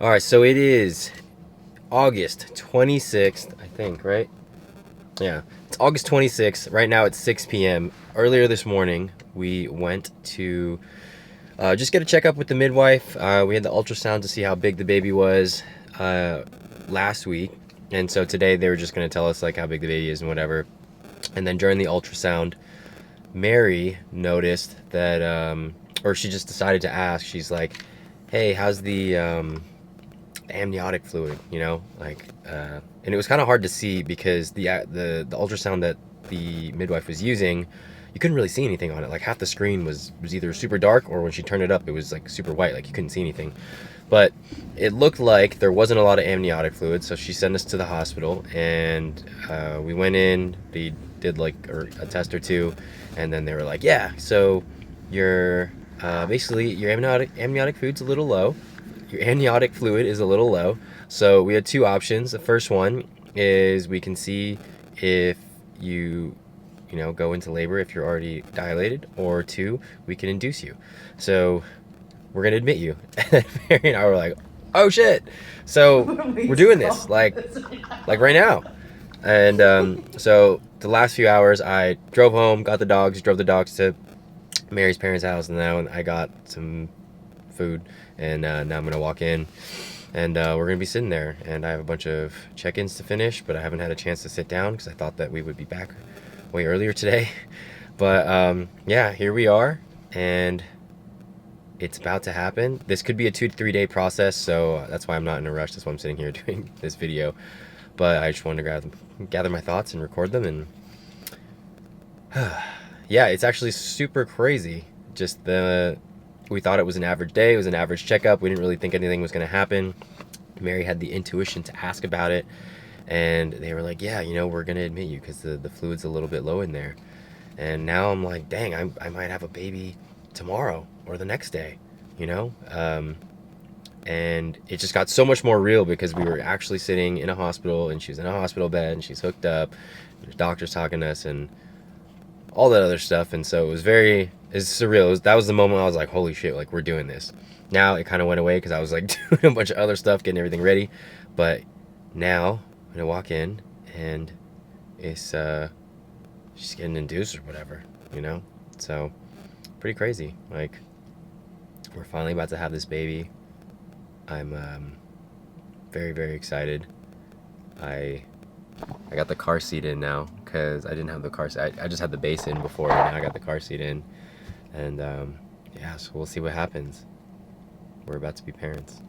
All right, so it is August 26th, I think, right? Yeah, it's August 26th. Right now it's 6 p.m. Earlier this morning, we went to just get a checkup with the midwife. We had the ultrasound to see how big the baby was last week. And so today they were just going to tell us like how big the baby is and whatever. And then during the ultrasound, Mary noticed that, or she just decided to ask, she's like, hey, how's the amniotic fluid, and it was kind of hard to see because the ultrasound that the midwife was using, you couldn't really see anything on it. Like half the screen was either super dark, or when she turned it up, it was like super white, like you couldn't see anything. But it looked like there wasn't a lot of amniotic fluid, so she sent us to the hospital, and we went in. They did like a test or two, and then they were like, yeah, so your basically your amniotic fluid's a little low. Your amniotic fluid is a little low. So we had two options. The first one is we can see if you go into labor if you're already dilated, or two, we can induce you. So we're gonna admit you. And Mary and I were like, oh shit. So we're doing this like right now. And so the last few hours I drove home, got the dogs, drove the dogs to Mary's parents' house, and then I got some food, and now I'm gonna walk in, and we're gonna be sitting there, and I have a bunch of check-ins to finish, but I haven't had a chance to sit down because I thought that we would be back way earlier today. But yeah, here we are, and it's about to happen. This could be a 2 to 3 day process, so that's why I'm not in a rush. That's why I'm sitting here doing this video. But I just wanted to gather my thoughts and record them, and yeah, it's actually super crazy. Just we thought it was an average day. It was an average checkup. We didn't really think anything was going to happen. Mary had the intuition to ask about it, and they were like, yeah, we're going to admit you because the fluid's a little bit low in there. And now I'm like, dang, I might have a baby tomorrow or the next day, you know? And it just got so much more real because we were actually sitting in a hospital, and she was in a hospital bed, and she's hooked up, and there's doctors talking to us, and all that other stuff. And so it's surreal. That was the moment I was like, holy shit, like we're doing this. Now it kind of went away because I was like doing a bunch of other stuff, getting everything ready. But now I'm gonna walk in, and it's she's getting induced or whatever, So pretty crazy. Like, we're finally about to have this baby. I'm very, very excited. I got the car seat in now because I didn't have the car seat. I just had the base in before, and now I got the car seat in. And yeah, so we'll see what happens. We're about to be parents.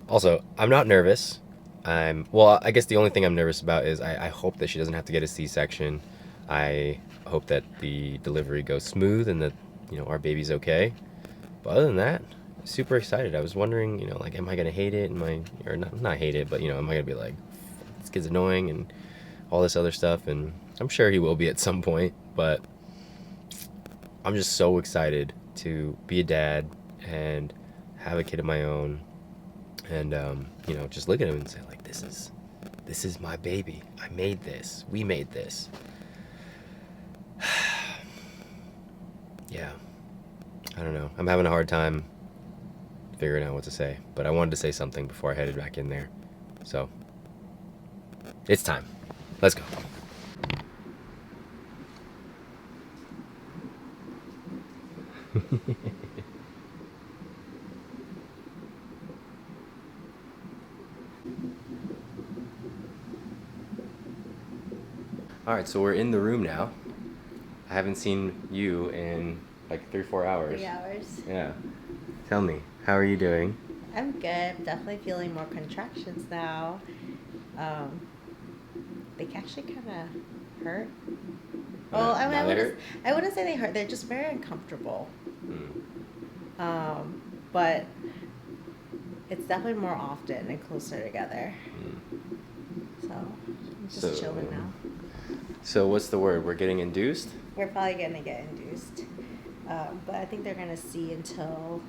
Also, I'm not nervous. Well, I guess the only thing I'm nervous about is I hope that she doesn't have to get a C-section. I hope that the delivery goes smooth and that, our baby's okay. But other than that, super excited. I was wondering, like, am I gonna hate it? Or not hate it, but am I gonna be like, this kid's annoying and all this other stuff? And I'm sure he will be at some point. But I'm just so excited to be a dad and have a kid of my own, and just look at him and say like, this is my baby. I made this. We made this. Yeah. I don't know. I'm having a hard time figuring out what to say, but I wanted to say something before I headed back in there. So, it's time. Let's go. All right, so we're in the room now. I haven't seen you in like 3 or 4 hours. 3 hours. Yeah. Tell me, how are you doing? I'm good. I'm definitely feeling more contractions now. Um, they actually kind of hurt. Well, Now they hurt? I wouldn't say they hurt. They're just very uncomfortable. But it's definitely more often and closer together. So I'm just chilling now. So what's the word? We're getting induced? We're probably going to get induced. But I think they're going to see until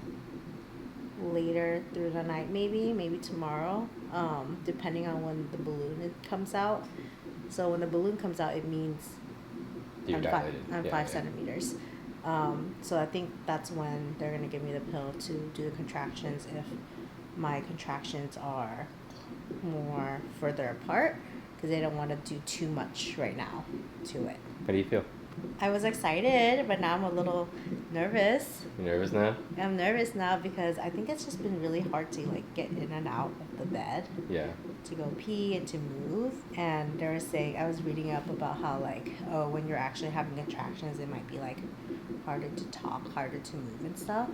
later through the night, maybe tomorrow, depending on when the balloon comes out. So when the balloon comes out, it means You're dilated. I'm 5 centimeters. So I think that's when they're going to give me the pill to do the contractions if my contractions are more further apart because they don't want to do too much right now to it. How do you feel? I was excited, but now I'm a little nervous. You nervous now? I'm nervous now because I think it's just been really hard to like get in and out of the bed. Yeah. To go pee and to move. And they were saying, I was reading up about how like, oh, when you're actually having contractions, it might be like harder to talk, harder to move and stuff.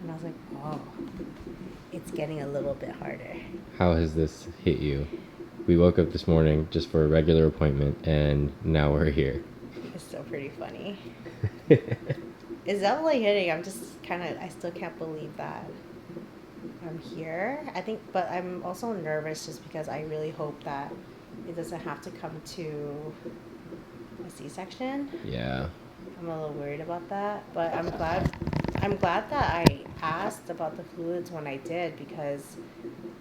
And I was like, oh, it's getting a little bit harder. How has this hit you? We woke up this morning just for a regular appointment, and now we're here. It's still pretty funny. It's definitely hitting. I'm just I still can't believe that I'm here. I think, but I'm also nervous just because I really hope that it doesn't have to come to a C-section. Yeah. I'm a little worried about that, but I'm glad that I asked about the fluids when I did, because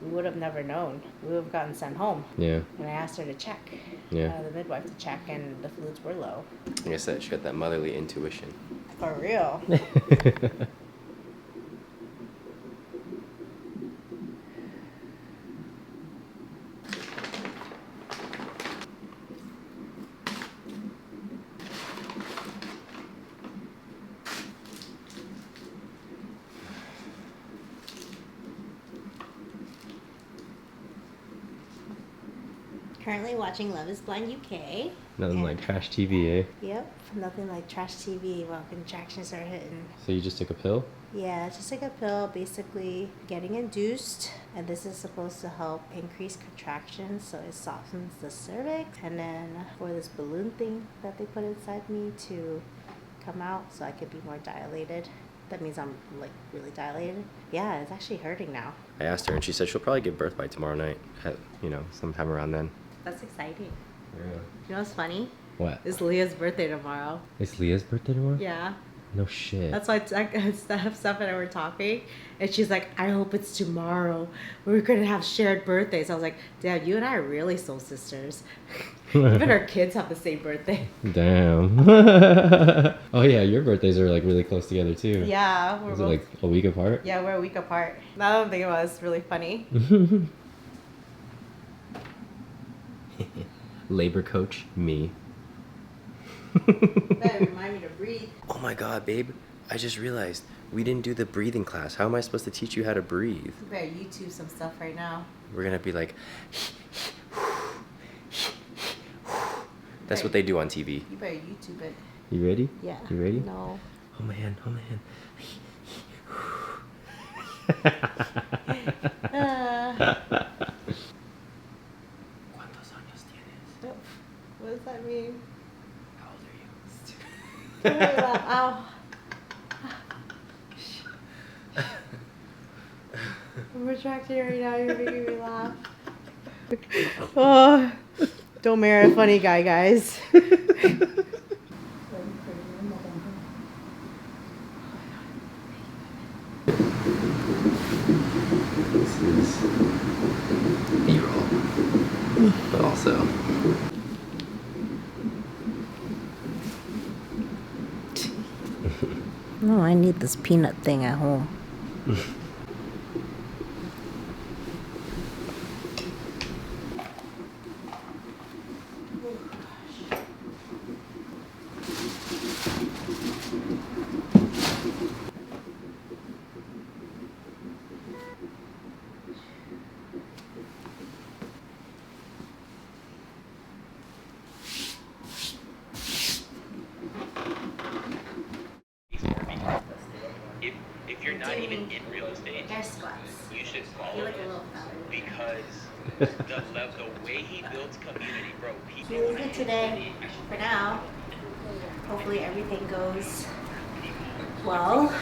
we would have never known. We would have gotten sent home. Yeah. And I asked her to check. Yeah. The midwife to check, and the fluids were low. Like I said, she got that motherly intuition. For real. Currently watching Love is Blind UK. Nothing like trash TV, eh? Yep, nothing like trash TV while contractions are hitting. So you just took a pill? Yeah, just like a pill, basically getting induced, and this is supposed to help increase contractions, so it softens the cervix. And then for this balloon thing that they put inside me to come out, so I could be more dilated. That means I'm like really dilated. Yeah, it's actually hurting now. I asked her, and she said she'll probably give birth by tomorrow night. At, sometime around then. That's exciting. Yeah. You know what's funny? What? It's Leah's birthday tomorrow. It's Leah's birthday tomorrow? Yeah. No shit. That's why Steph and I were talking, and she's like, I hope it's tomorrow. We're going to have shared birthdays. I was like, damn, you and I are really soul sisters. Even our kids have the same birthday. Damn. Oh yeah, your birthdays are like really close together too. Yeah. Is it like a week apart? Yeah, we're a week apart. Now that I'm thinking about it, it's really funny. Labor coach, me. Better remind me to breathe. Oh my god, babe. I just realized we didn't do the breathing class. How am I supposed to teach you how to breathe? You better YouTube some stuff right now. We're gonna be like... That's what they do on TV. You better YouTube it. You ready? Yeah. You ready? No. Oh my hand, oh my hand. ¿Cuántos años tienes? What does that mean? How old are you? Ow. I'm retracting right now. You're making me laugh. Oh, don't marry a funny guy, guys. This is B-roll, but also... No, I need this peanut thing at home. If you're not even in real estate, Air squats. you should You follow look a him little fat. because the way he builds community, bro. Feeling good today. For now. Hopefully everything goes well.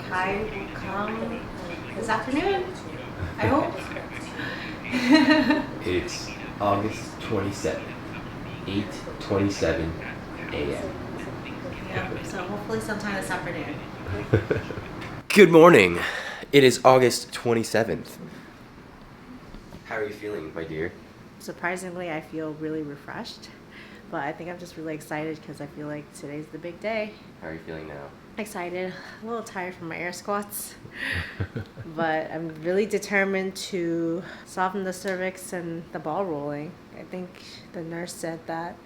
Kai will come this afternoon. I hope. It's August 27th, 8:27 a.m. Yeah, so hopefully sometime this afternoon. Good morning. It is August 27th. How are you feeling, my dear? Surprisingly, I feel really refreshed, but I think I'm just really excited because I feel like today's the big day. How are you feeling now? Excited, a little tired from my air squats, but I'm really determined to soften the cervix and the ball rolling. I think the nurse said that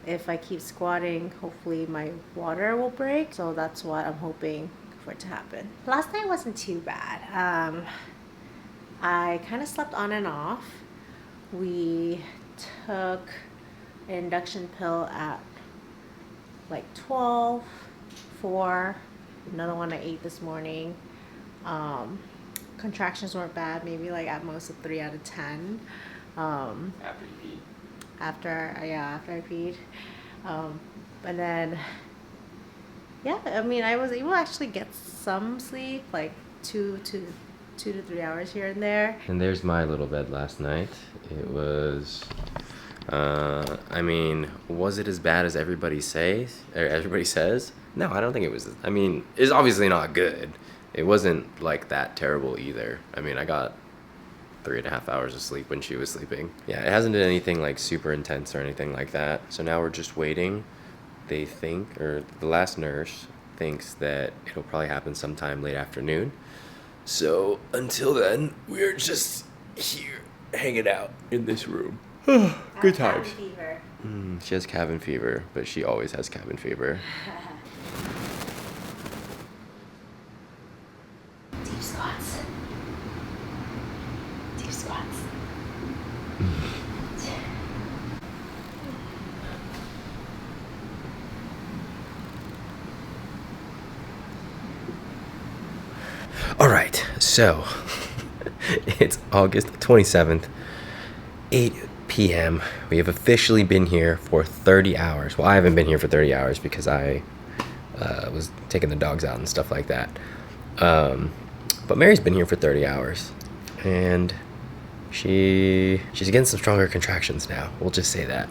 if I keep squatting, hopefully my water will break. So that's what I'm hoping for it to happen. Last night wasn't too bad. I kind of slept on and off. We took an induction pill at like 12, 4, another one I ate this morning. Contractions weren't bad, maybe like at most a 3 out of 10. After you eat. After I peed. And then, yeah, I mean, I was able to actually get some sleep, like 2 to 3 hours here and there. And there's my little bed last night. It was, I mean, was it as bad as everybody says? Or everybody says? No, I don't think it was. I mean, it's obviously not good. It wasn't like that terrible either. I mean, I got 3.5 hours of sleep when she was sleeping. Yeah, it hasn't been anything like super intense or anything like that. So now we're just waiting. They think, or the last nurse thinks that it'll probably happen sometime late afternoon. So until then, we're just here hanging out in this room. Good times. Cabin fever. She has cabin fever, but she always has cabin fever. Deep squats. Deep squats. All right, so it's August 27th, 8 p.m. We have officially been here for 30 hours. Well, I haven't been here for 30 hours because I was taking the dogs out and stuff like that. But Mary's been here for 30 hours, and she's getting some stronger contractions now. We'll just say that.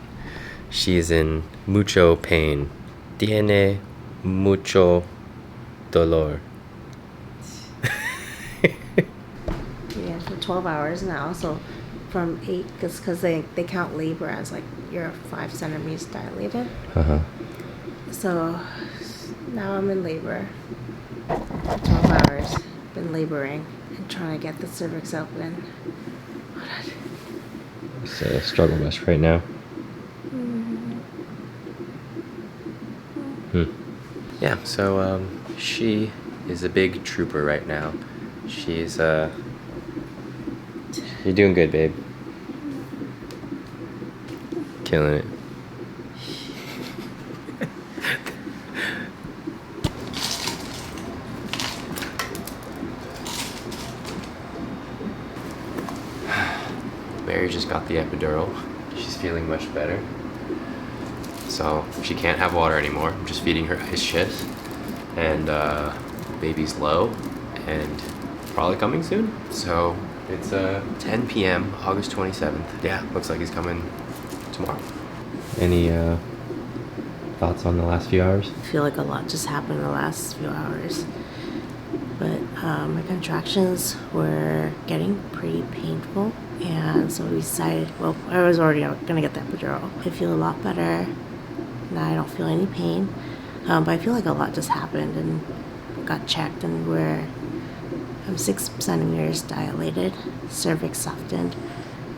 She is in mucho pain. Tiene mucho dolor. Yeah, for 12 hours now. So from 8, because they count labor as like you're 5 centimeters dilated. Uh-huh. So now I'm in labor. 12 hours. Been laboring and trying to get the cervix open. It's a struggle bus right now. Yeah, so she is a big trooper right now. She's you're doing good, babe. Killing it. Mary just got the epidural. She's feeling much better. So she can't have water anymore. I'm just feeding her ice chest. And baby's low and probably coming soon. So it's 10 p.m. August 27th. Yeah, looks like he's coming tomorrow. Any thoughts on the last few hours? I feel like a lot just happened in the last few hours. But my contractions were getting pretty painful. And so we decided, well, I was already going to get the epidural. I feel a lot better. Now I don't feel any pain. But I feel like a lot just happened and got checked, and I'm 6 centimeters dilated, cervix softened,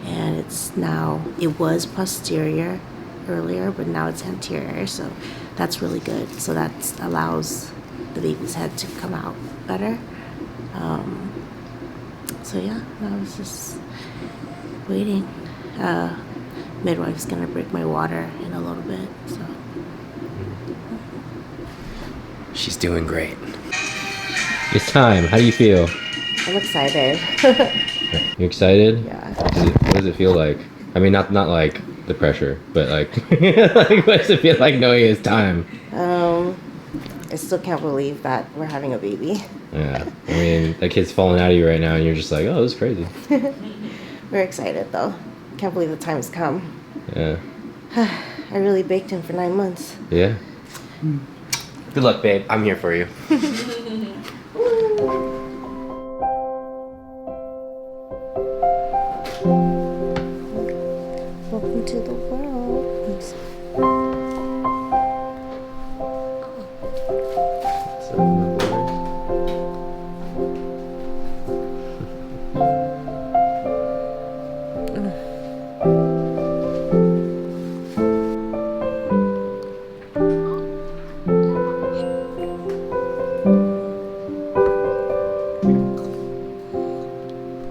and it was posterior earlier, but now it's anterior, so that's really good. So that allows the baby's head to come out better. So yeah, I was just waiting. Midwife's gonna break my water in a little bit, so. She's doing great. It's time. How do you feel? I'm excited. You excited? Yeah. What does it feel like? I mean, not like the pressure, but like, like what does it feel like knowing it's time? I still can't believe that we're having a baby. Yeah. I mean, that kid's falling out of you right now, and you're just like, oh, this is crazy. We're excited though. Can't believe the time has come. Yeah. I really baked him for 9 months. Yeah. Good luck, babe. I'm here for you. Welcome to the world. So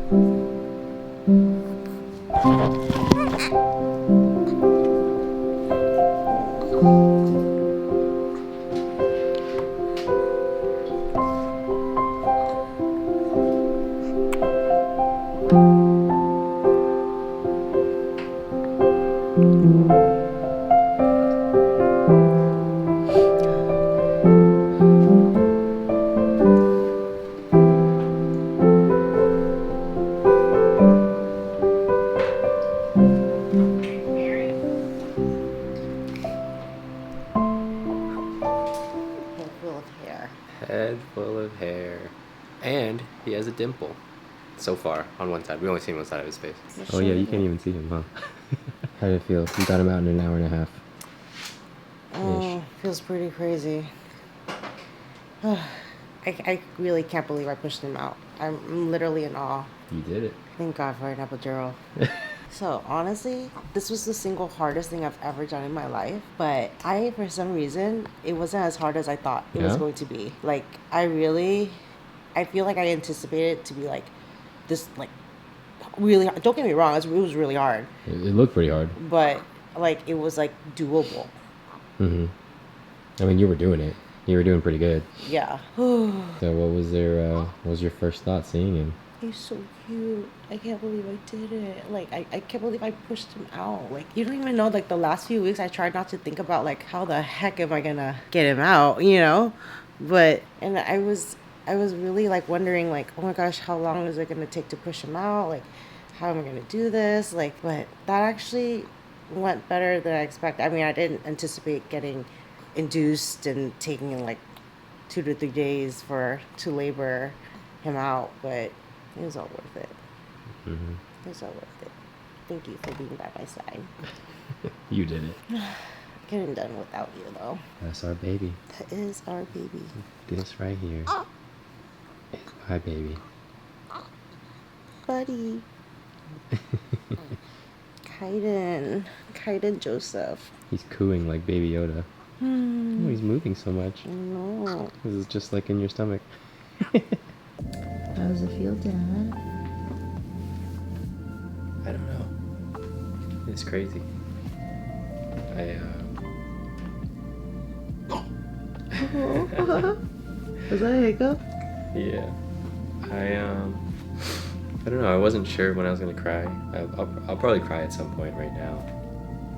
Head full of hair. Head full of hair. And he has a dimple. So far, on one side. We only seen one side of his face. Oh yeah, you can't even see him, huh? How did it feel? You got him out in an hour and a half. Oh, feels pretty crazy. I really can't believe I pushed him out. I'm literally in awe. You did it. Thank God for an epidural. So honestly, this was the single hardest thing I've ever done in my life. But for some reason, it wasn't as hard as I thought it was Yeah? going to be. Like, I feel like I anticipated it to be like this, like, really hard. Don't get me wrong, it was really hard. It looked pretty hard. But, like, it was, like, doable. Mm-hmm. I mean, you were doing it. You were doing pretty good. Yeah. So what was your first thought seeing him? He's so cute. I can't believe I did it. Like, I can't believe I pushed him out. Like, you don't even know, like, the last few weeks I tried not to think about, like, how the heck am I gonna get him out, you know? But, and I was really, like, wondering, like, oh my gosh, how long is it gonna take to push him out? Like, how am I gonna do this? Like, but that actually went better than I expected. I mean, I didn't anticipate getting induced and taking, like, 2 to 3 days to labor him out, but it was all worth it. Mm-hmm. It was all worth it. Thank you for being by my side. You did it. Couldn't done without you though. That's our baby. That is our baby. This right here is my baby. Buddy. Kaiden Joseph. He's cooing like Baby Yoda. Oh, he's moving so much. No. This is just like in your stomach. How does it feel, Dad? I don't know. It's crazy. Was that a hiccup? Yeah. I don't know. I wasn't sure when I was gonna cry. I'll probably cry at some point right now,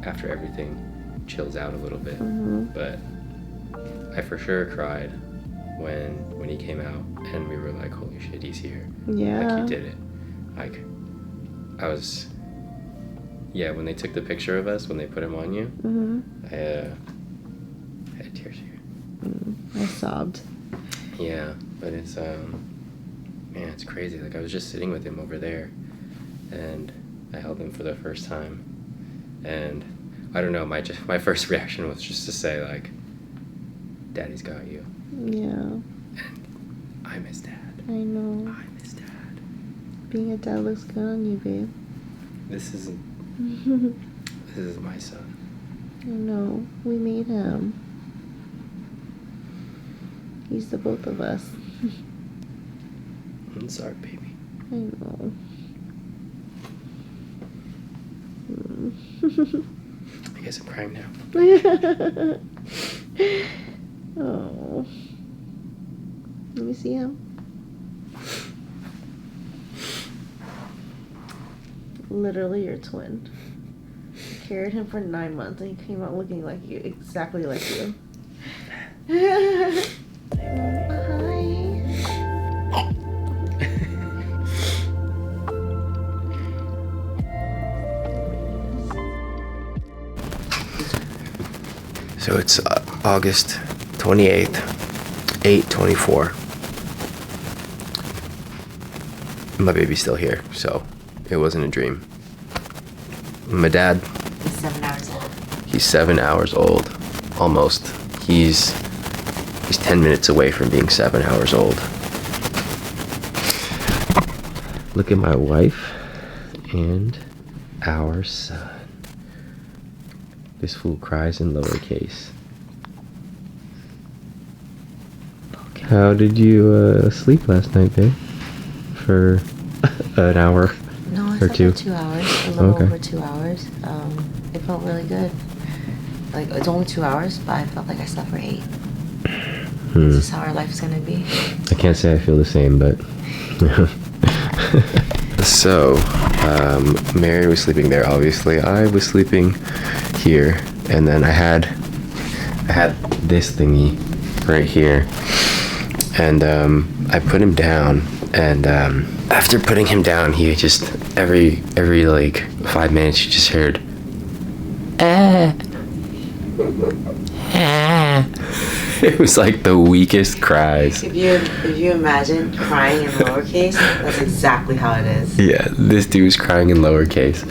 after everything chills out a little bit. Mm-hmm. But I for sure cried when he came out, and we were like, "Holy shit, he's here!" Yeah. Like, he did it. Like, I was. Yeah, when they took the picture of us, when they put him on you, Mm-hmm. I had tears here. I sobbed. Yeah, but it's man, it's crazy. Like, I was just sitting with him over there, and I held him for the first time, and I don't know. My first reaction was just to say, like, "Daddy's got you." Yeah. And I miss Dad. I know. I miss Dad. Being a dad looks good on you, babe. This is my son. I know. We made him. He's the both of us. I'm sorry, baby. I know. I guess I'm crying now. Oh. Let me see him. Literally your twin. I carried him for 9 months and he came out looking like you, exactly like you. Hi. So it's August 28th, 8:24. My baby's still here, so it wasn't a dream. My dad, He's 7 hours old. he's 7 hours old, almost. He's 10 minutes away from being 7 hours old. Look at my wife and our son. This fool cries in lowercase. How did you sleep last night, babe? For an hour? No, it's Or like two? 2 hours, a little Okay. over 2 hours. It felt really good. Like, it's only 2 hours, but I felt like I slept for 8. Is this how our life's gonna be? I can't say I feel the same, but... So, Mary was sleeping there, obviously. I was sleeping here, and then I had this thingy right here, and I put him down, and after putting him down, he just every like 5 minutes you just heard it was like the weakest cries. If you imagine crying in lowercase, that's exactly how it is. Yeah, this dude was crying in lowercase.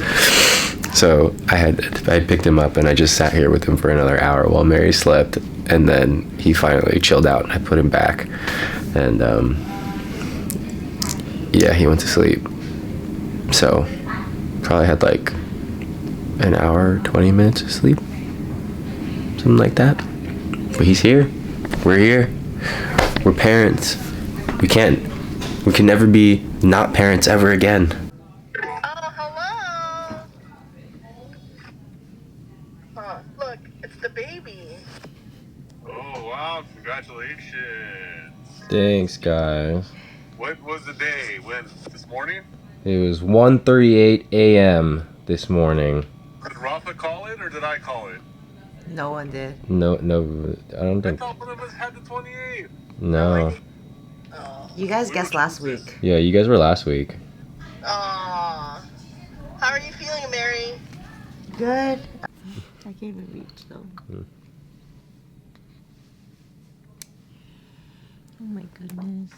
So I picked him up and I just sat here with him for another hour while Mary slept, and then he finally chilled out and I put him back, and yeah, he went to sleep. So probably had like an hour, 20 minutes of sleep, something like that. But he's here. We're here. We're parents. We can never be not parents ever again. Oh, hello. Look, it's the baby. Oh, wow, congratulations. Thanks, guys. What was the day? When? This morning? It was 1:38 a.m. this morning. Did Rafa call it or did I call it? No one did. No, I don't I think. thought one of us had the 28th. No. You guys guessed last week. Yeah, you guys were last week. Aw. How are you feeling, Mary? Good. I can't even reach though. Oh my goodness.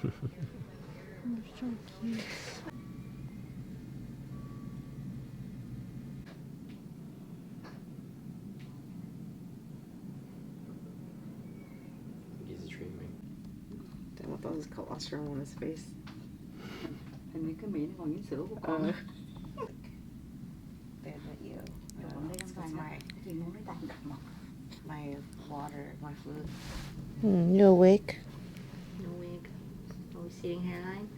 You're so cute. He's dreaming. Tengo todo this colostrum on his face. Hình như cái Mỹ nó còn dính sữa của con. There that you. Còn đây không phải That's my, chị muốn lấy tay đặt mặt. my water, my food. You awake? No wig. No receding hairline.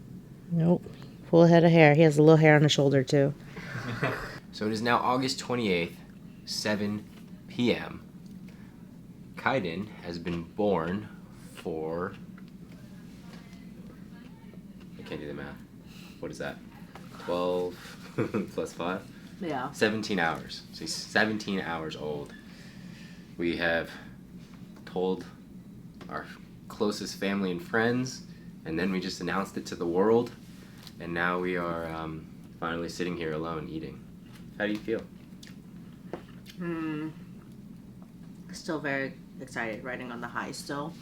Nope. Full head of hair. He has a little hair on his shoulder too. So it is now August 28th, 7 p.m. Kaiden has been born for... I can't do the math. What is that? 12 plus 5? Yeah. 17 hours. So he's 17 hours old. We have told our closest family and friends, and then we just announced it to the world, and now we are finally sitting here alone eating. How do you feel? Still very excited, riding on the high still.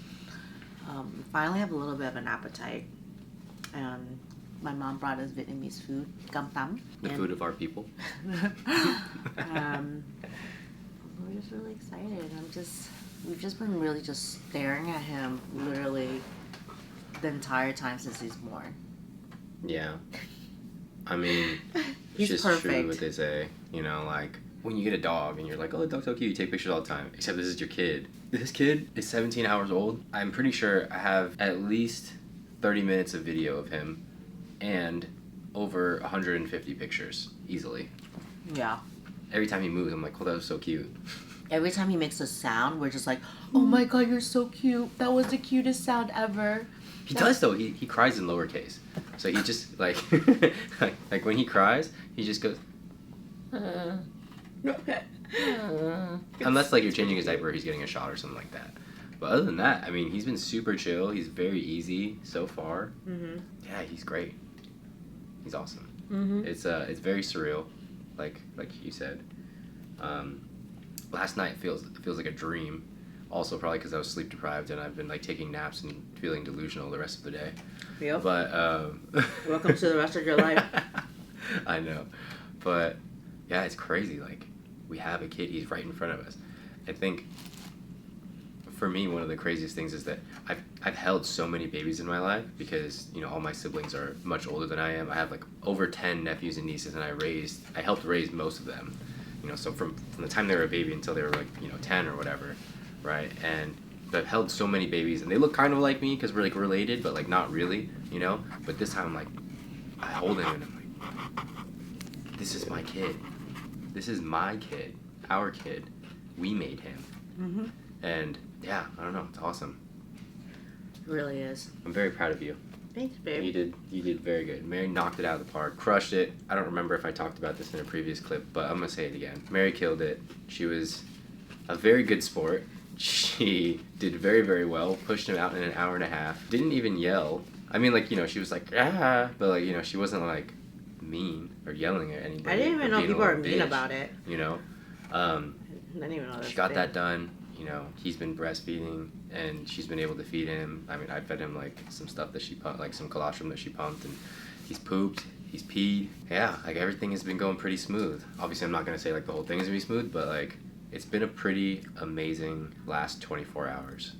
Finally have a little bit of an appetite. And my mom brought us Vietnamese food, cam tam. The food of our people. We're just really excited. We've just been really just staring at him literally the entire time since he's born. Yeah. I mean, He's it's just true perfect. what they say. You know, like, when you get a dog and you're like, oh, the dog's so cute, you take pictures all the time. Except this is your kid. This kid is 17 hours old. I'm pretty sure I have at least 30 minutes of video of him and over 150 pictures, easily. Yeah. Every time he moves, I'm like, oh, that was so cute. Every time he makes a sound, we're just like, oh my god, you're so cute. That was the cutest sound ever. He does, though. He cries in lowercase. So he just, like, like when he cries, he just goes, unless, like, you're changing his diaper or he's getting a shot or something like that. But other than that, I mean, he's been super chill. He's very easy so far. Yeah, he's great. He's awesome. It's very surreal, like you said. Last night feels like a dream. Also, probably because I was sleep deprived and I've been like taking naps and feeling delusional the rest of the day. Yep. But Welcome to the rest of your life. I know, but yeah, it's crazy. Like, we have a kid. He's right in front of us. I think for me, one of the craziest things is that I've held so many babies in my life because, you know, all my siblings are much older than I am. I have like over 10 nephews and nieces, and I helped raise most of them. You know, so from the time they were a baby until they were like, you know, 10 or whatever, right? And I've held so many babies, and they look kind of like me because we're like related, but like not really, you know. But this time, I'm like, I hold him and I'm like, this is my kid. This is my kid. Our kid. We made him. Mm-hmm. And yeah, I don't know. It's awesome. It really is. I'm very proud of you. Thanks, babe. You did very good. Mary knocked it out of the park. Crushed it. I don't remember if I talked about this in a previous clip, but I'm going to say it again. Mary killed it. She was a very good sport. She did very, very well. Pushed him out in an hour and a half. Didn't even yell. I mean, like, you know, she was like, ah, but, like, you know, she wasn't, like, mean or yelling at anybody. I didn't even or know being a people were little mean bitch, about it. You know? I didn't even know that. She got that done. You know, he's been breastfeeding, and she's been able to feed him. I mean, I fed him, like, some stuff that she pumped, like some colostrum that she pumped, and he's pooped, he's peed. Yeah, like, everything has been going pretty smooth. Obviously, I'm not going to say, like, the whole thing is going to be smooth, but, like, it's been a pretty amazing last 24 hours.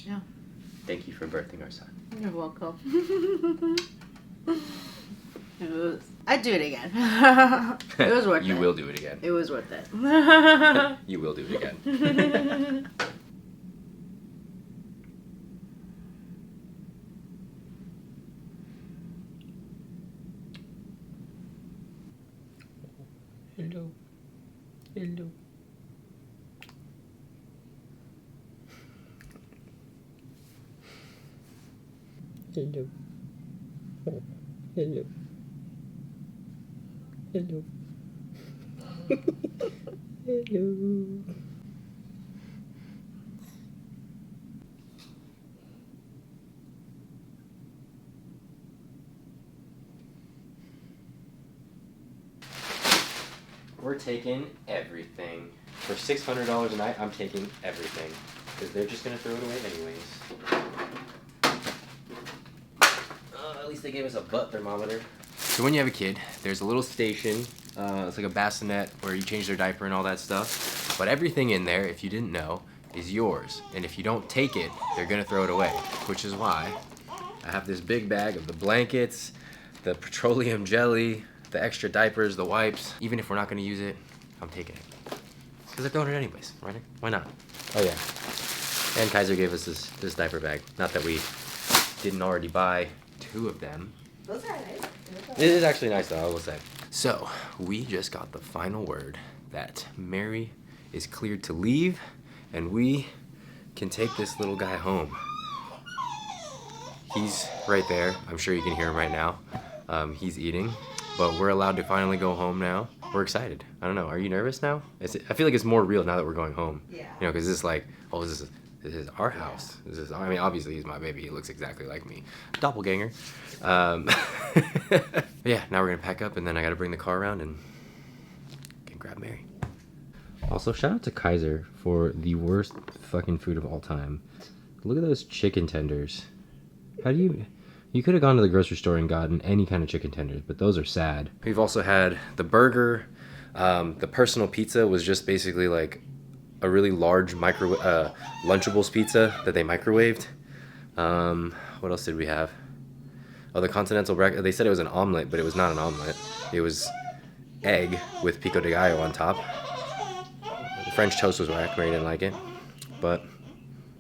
Yeah. Thank you for birthing our son. You're welcome. I'd do it again. It was worth it. You will do it again. It was worth it. You will do it again. Hello. Hello. Hello. Oh, hello. Hello. Hello. We're taking everything. For $600 a night, I'm taking everything. Because they're just going to throw it away anyways. At least they gave us a butt thermometer. So when you have a kid, there's a little station. It's like a bassinet where you change their diaper and all that stuff. But everything in there, if you didn't know, is yours. And if you don't take it, they're going to throw it away. Which is why I have this big bag of the blankets, the petroleum jelly, the extra diapers, the wipes. Even if we're not going to use it, I'm taking it. Because they're throwing it anyways, right? Why not? Oh yeah. And Kaiser gave us this diaper bag. Not that we didn't already buy 2 of them. Those are nice. It is actually nice though, I will say. So, we just got the final word that Mary is cleared to leave, and we can take this little guy home. He's right there. I'm sure you can hear him right now. He's eating, but we're allowed to finally go home now. We're excited. I don't know. Are you nervous now? I feel like it's more real now that we're going home. Yeah. You know, because it's like, oh, this is our house. This is. I mean, obviously he's my baby. He looks exactly like me, doppelganger. Yeah. Now we're gonna pack up, and then I gotta bring the car around and can grab Mary. Also, shout out to Kaiser for the worst fucking food of all time. Look at those chicken tenders. How do you? You could have gone to the grocery store and gotten any kind of chicken tenders, but those are sad. We've also had the burger. The personal pizza was just basically like a really large Lunchables pizza that they microwaved. What else did we have? Oh, the continental breakfast. They said it was an omelet, but it was not an omelet. It was egg with pico de gallo on top. The French toast was whack. Mary didn't like it. But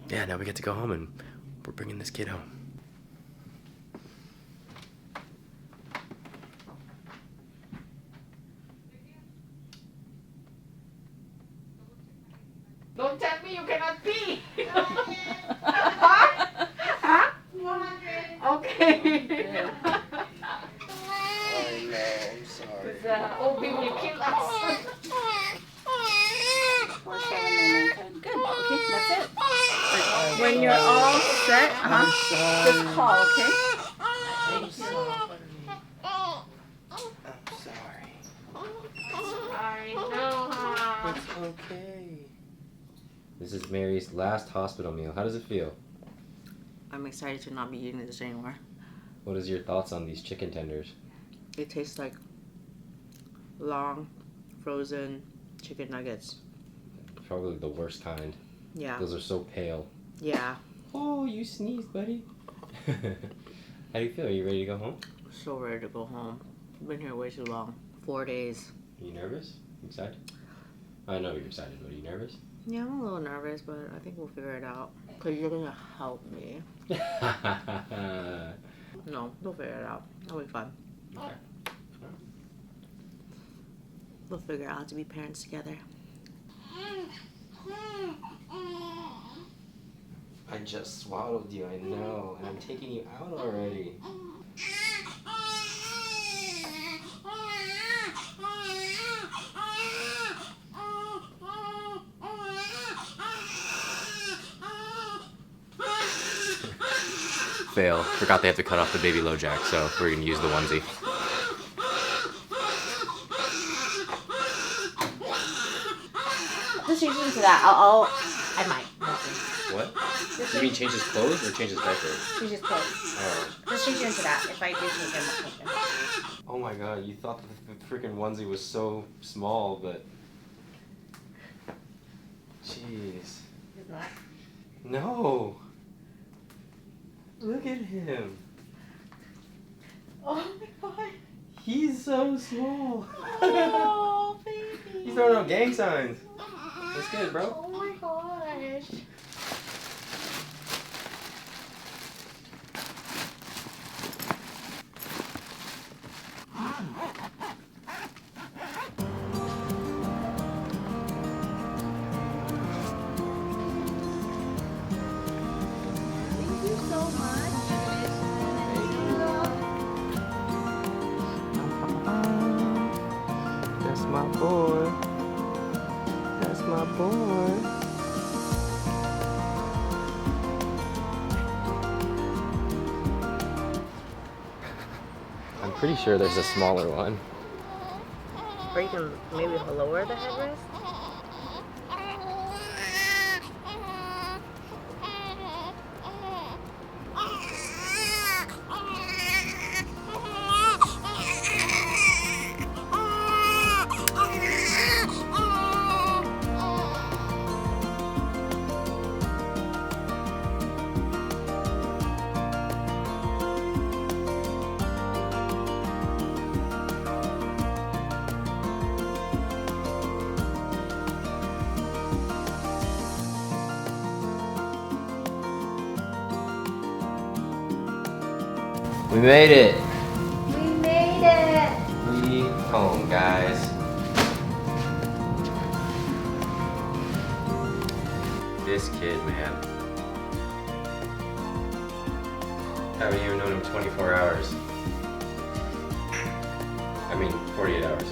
yeah, now we get to go home, and we're bringing this kid home. Don't tell me you cannot pee. Okay. I know, I'm sorry. OB will kill us. Good. Okay, that's it. When you're all set, just call, okay? I'm sorry. I'm sorry. I know. It's okay. This is Mary's last hospital meal. How does it feel? I'm excited to not be eating this anymore. What is your thoughts on these chicken tenders? It tastes like long, frozen chicken nuggets. Probably the worst kind. Yeah. Those are so pale. Yeah. Oh, you sneezed, buddy. How do you feel? Are you ready to go home? So ready to go home. I've been here way too long. 4 days. Are you nervous? Excited? I know you're excited, but are you nervous? Yeah, I'm a little nervous, but I think we'll figure it out. Because you're going to help me. No, we'll figure it out. It'll be fun. Okay. We'll figure out how to be parents together. I just swaddled you, I know, and I'm taking you out already. Fail. Forgot they have to cut off the baby LoJack, so we're gonna use the onesie. Just change into that. I might. What? You mean change his clothes or change his diaper? Change his clothes. Oh. Just change into that. If I do change him, I'll change him. Oh my god, you thought the freaking onesie was so small, but... Jeez. He's not. No! Look at him. Oh my god. He's so small. Oh, baby. He's throwing out gang signs. That's good, bro. Oh my gosh. Thank you so much. That's my boy. That's my boy. I'm pretty sure there's a smaller one. Or you can maybe lower the headrest. We made it. We made it. We home, guys. This kid, man. Haven't even known him 24 hours. I mean, 48 hours.